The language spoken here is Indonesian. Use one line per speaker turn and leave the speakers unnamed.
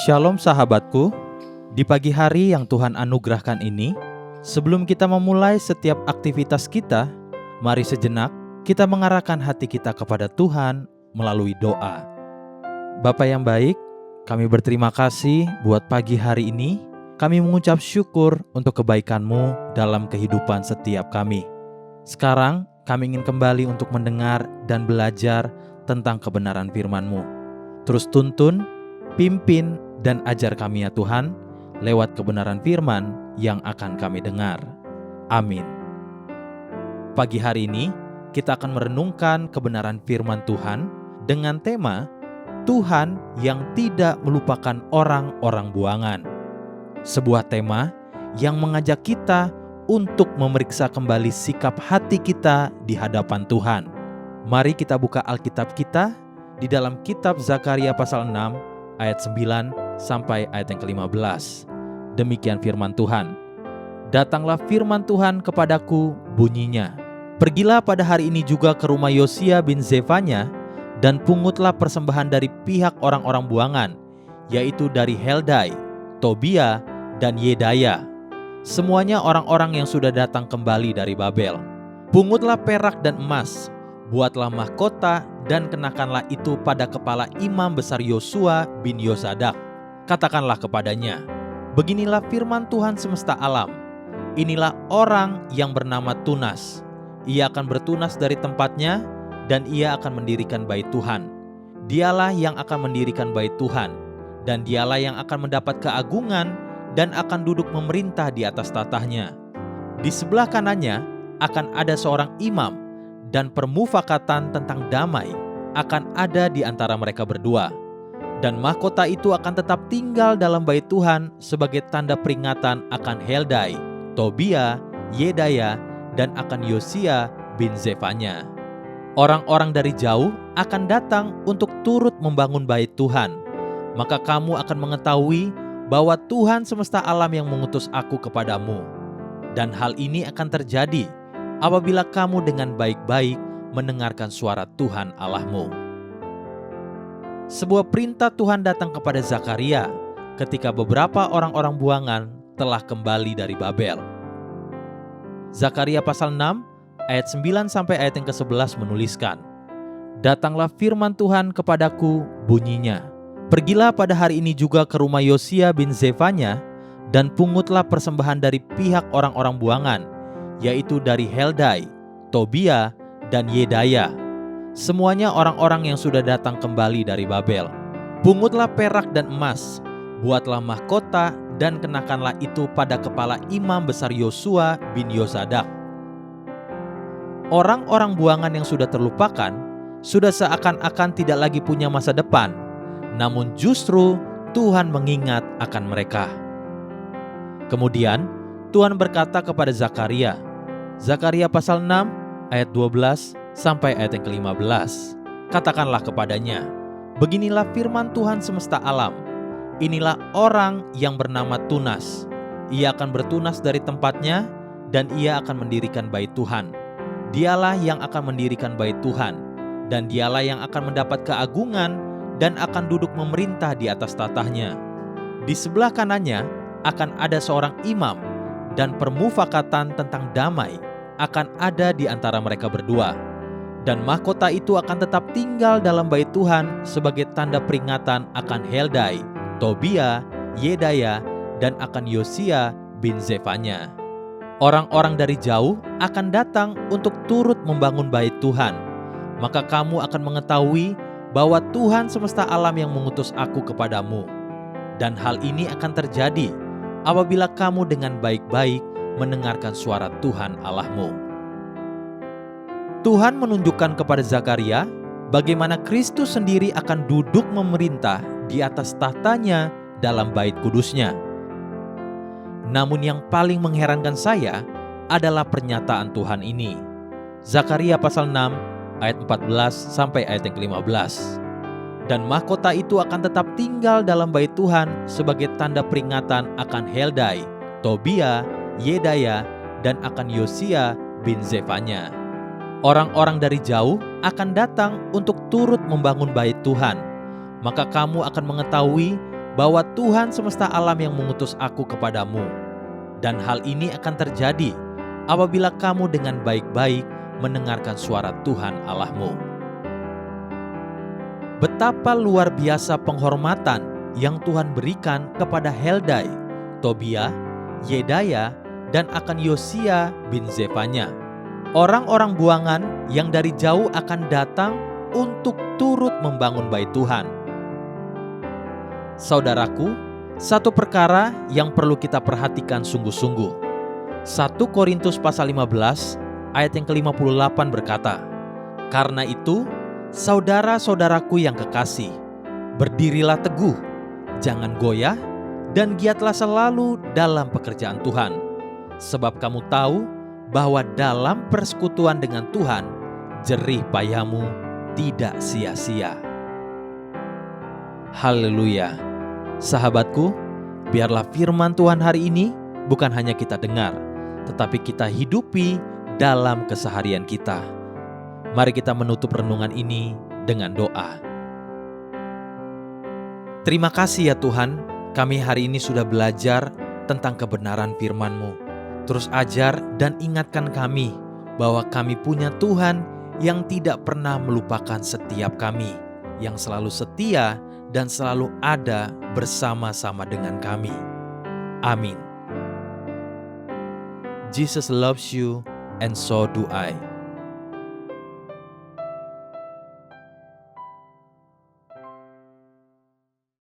Shalom sahabatku, di pagi hari yang Tuhan anugerahkan ini, sebelum kita memulai setiap aktivitas kita, mari sejenak kita mengarahkan hati kita kepada Tuhan melalui doa. Bapa yang baik, kami berterima kasih buat pagi hari ini. Kami mengucap syukur untuk kebaikan-Mu dalam kehidupan setiap kami. Sekarang kami ingin kembali untuk mendengar dan belajar tentang kebenaran firman-Mu. Terus tuntun, pimpin, dan ajar kami ya Tuhan, lewat kebenaran firman yang akan kami dengar. Amin. Pagi hari ini, kita akan merenungkan kebenaran firman Tuhan dengan tema Tuhan yang tidak melupakan orang-orang buangan. Sebuah tema yang mengajak kita untuk memeriksa kembali sikap hati kita di hadapan Tuhan. Mari kita buka Alkitab kita di dalam kitab Zakaria pasal 6 ayat 9 sampai ayat yang ke-15. Demikian firman Tuhan. Datanglah firman Tuhan kepadaku, bunyinya, pergilah pada hari ini juga ke rumah Yosia bin Zefanya, dan pungutlah persembahan dari pihak orang-orang buangan, yaitu dari Heldai, Tobia, dan Yedaya. Semuanya orang-orang yang sudah datang kembali dari Babel. Pungutlah perak dan emas, buatlah mahkota, dan kenakanlah itu pada kepala imam besar Yosua bin Yosadak. Katakanlah kepadanya, beginilah firman Tuhan semesta alam. Inilah orang yang bernama Tunas. Ia akan bertunas dari tempatnya, dan ia akan mendirikan bait Tuhan. Dialah yang akan mendirikan bait Tuhan, dan dialah yang akan mendapat keagungan dan akan duduk memerintah di atas tatahnya. Di sebelah kanannya akan ada seorang imam, dan permufakatan tentang damai akan ada di antara mereka berdua. Dan mahkota itu akan tetap tinggal dalam bait Tuhan sebagai tanda peringatan akan Heldai, Tobia, Yedaya, dan akan Yosia bin Zefanya. Orang-orang dari jauh akan datang untuk turut membangun bait Tuhan. Maka kamu akan mengetahui bahwa Tuhan semesta alam yang mengutus aku kepadamu. Dan hal ini akan terjadi apabila kamu dengan baik-baik mendengarkan suara Tuhan Allahmu. Sebuah perintah Tuhan datang kepada Zakaria ketika beberapa orang-orang buangan telah kembali dari Babel. Zakaria pasal 6 ayat 9 sampai ayat yang ke-11 menuliskan, datanglah firman Tuhan kepadaku, bunyinya, pergilah pada hari ini juga ke rumah Yosia bin Zefanya, dan pungutlah persembahan dari pihak orang-orang buangan, yaitu dari Heldai, Tobia, dan Yedaya. Semuanya orang-orang yang sudah datang kembali dari Babel. Pungutlah perak dan emas, buatlah mahkota, dan kenakanlah itu pada kepala imam besar Yosua bin Yosadak. Orang-orang buangan yang sudah terlupakan, sudah seakan-akan tidak lagi punya masa depan, namun justru Tuhan mengingat akan mereka. Kemudian Tuhan berkata kepada Zakaria, Zakaria pasal 6 ayat 12 sampai ayat yang ke-15. Katakanlah kepadanya, beginilah firman Tuhan semesta alam. Inilah orang yang bernama Tunas. Ia akan bertunas dari tempatnya, dan ia akan mendirikan bait Tuhan. Dialah yang akan mendirikan bait Tuhan, dan dialah yang akan mendapat keagungan dan akan duduk memerintah di atas tatahnya. Di sebelah kanannya akan ada seorang imam, dan permufakatan tentang damai akan ada di antara mereka berdua. Dan mahkota itu akan tetap tinggal dalam bait Tuhan sebagai tanda peringatan akan Heldai, Tobia, Yedaya, dan akan Yosia bin Zefanya. Orang-orang dari jauh akan datang untuk turut membangun bait Tuhan. Maka kamu akan mengetahui bahwa Tuhan semesta alam yang mengutus aku kepadamu. Dan hal ini akan terjadi apabila kamu dengan baik-baik mendengarkan suara Tuhan Allahmu. Tuhan menunjukkan kepada Zakaria bagaimana Kristus sendiri akan duduk memerintah di atas tahtanya dalam bait kudusnya. Namun yang paling mengherankan saya adalah pernyataan Tuhan ini. Zakaria pasal 6 ayat 14 sampai ayat yang ke-15. Dan mahkota itu akan tetap tinggal dalam bait Tuhan sebagai tanda peringatan akan Heldai, Tobia, Yedaya, dan akan Yosia bin Zefanya. Orang-orang dari jauh akan datang untuk turut membangun bait Tuhan. Maka kamu akan mengetahui bahwa Tuhan semesta alam yang mengutus aku kepadamu. Dan hal ini akan terjadi apabila kamu dengan baik-baik mendengarkan suara Tuhan Allahmu. Betapa luar biasa penghormatan yang Tuhan berikan kepada Heldai, Tobia, Yedaya, dan akan Yosia bin Zefanya. Orang-orang buangan yang dari jauh akan datang untuk turut membangun bait Tuhan. Saudaraku, satu perkara yang perlu kita perhatikan sungguh-sungguh. 1 Korintus pasal 15 ayat yang ke-58 berkata, "Karena itu, saudara-saudaraku yang kekasih, berdirilah teguh, jangan goyah, dan giatlah selalu dalam pekerjaan Tuhan. Sebab kamu tahu bahwa dalam persekutuan dengan Tuhan, jerih payahmu tidak sia-sia." Haleluya. Sahabatku, biarlah firman Tuhan hari ini bukan hanya kita dengar, tetapi kita hidupi dalam keseharian kita. Mari kita menutup renungan ini dengan doa. Terima kasih ya Tuhan, kami hari ini sudah belajar tentang kebenaran firman-Mu. Terus ajar dan ingatkan kami bahwa kami punya Tuhan yang tidak pernah melupakan setiap kami, yang selalu setia dan selalu ada bersama-sama dengan kami. Amin. Jesus loves you, and so do I.